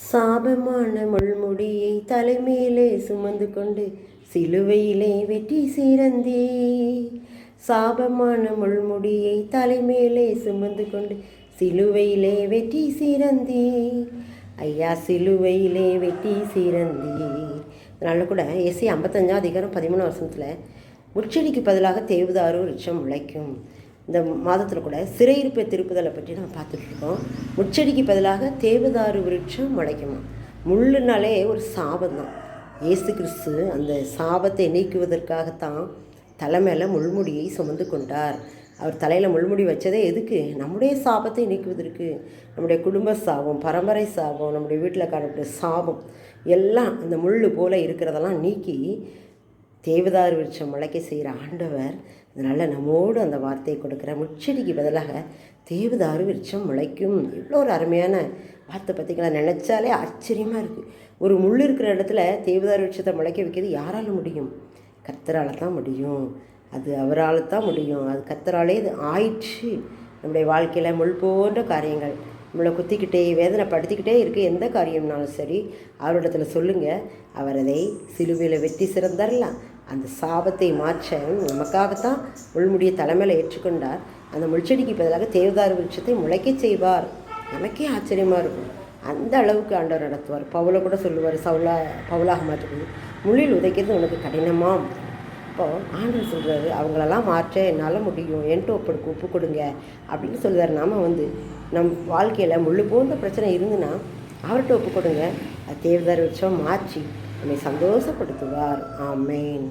சாபமான முள்முடியை தலைமையிலே சுமந்து கொண்டு சிலுவையிலே வெற்றி சிறந்தே. சாபமான முள்முடியை தலைமையிலே சுமந்து கொண்டு சிலுவையிலே வெற்றி சிறந்தே. ஐயா சிலுவையிலே வெற்றி சிறந்தே. அதனால கூட ஏசி 55 அதிகாரம் 13 வருஷத்தில் முச்செடிக்கு பதிலாக தேவதாரு விருட்சம் முளைக்கும். இந்த மாதத்தில் கூட சிறையிருப்பை திருப்புதலை பற்றி நம்ம பார்த்துட்டு இருக்கோம். முச்செடிக்கு பதிலாக தேவதாரு விருட்சம் முளைக்குமா. முள்ளுனாலே ஒரு சாபம் தான். இயேசு கிறிஸ்து அந்த சாபத்தை நீக்குவதற்காகத்தான் தலைமையில் முள்முடியை சுமந்து கொண்டார். அவர் தலையில் முள்முடி வச்சதே எதுக்கு? நம்முடைய சாபத்தை நீக்குவதற்கு. நம்முடைய குடும்ப சாபம், பரம்பரை சாபம், நம்முடைய வீட்டில் காணக்கூடிய சாபம் எல்லாம் அந்த முள் போல் இருக்கிறதெல்லாம் நீக்கி தேவதாரு விருட்சம் முளைக்க செய்கிற ஆண்டவர். அதனால் நம்மோடு அந்த வார்த்தையை கொடுக்குற முச்செடிக்கு பதிலாக தேவதாரு விருட்சம் முளைக்கும். இவ்வளோ ஒரு அருமையான வார்த்தை பார்த்திங்களா? நினச்சாலே ஆச்சரியமாக இருக்குது. ஒரு முள் இருக்கிற இடத்துல தேவதாரு விருட்சத்தை முளைக்க வைக்கிறது யாரால் முடியும்? கர்த்தரால் தான் முடியும். அது அவரால் தான் முடியும். அது கர்த்தராலே இது ஆயிடுச்சு. நம்முடைய வாழ்க்கையில் முள் போன்ற காரியங்கள் நம்மளை குத்திக்கிட்டே வேதனைப்படுத்திக்கிட்டே இருக்க எந்த காரியம்னாலும் சரி அவரிடத்துல சொல்லுங்கள். அவர் அதை சிலுவையில் வெற்றி சிறந்தார்லாம். அந்த சாபத்தை மாற்ற நமக்காகத்தான் முள்முடியை தலைமையில் ஏற்றுக்கொண்டார். அந்த முள்செடிக்கு பதிலாக தேவதாரு விருட்சத்தை முளைக்க செய்வார். நமக்கே ஆச்சரியமாக இருக்கும். அந்த அளவுக்கு ஆண்டவர் நடத்துவார். பவுலை கூட சொல்லுவார், பவுலாக மாற்றுறது முள்ளில் உதைக்கிறது உனக்கு கடினமாம். அப்போது ஆண்டவர் சொல்கிறாரு, அவங்களெல்லாம் மாற்ற என்னால் முடியும், என்கிட்ட ஒப்பு கொடுங்க அப்படின்னு சொல்லுவார். நாம் நம் வாழ்க்கையில் முள் போன்ற பிரச்சனை இருந்துன்னா அவர்கிட்ட ஒப்பு கொடுங்க. அது தேவதாரு விருட்சம் மாற்றி நம்மை சந்தோஷப்படுத்துவார். ஆமேன்.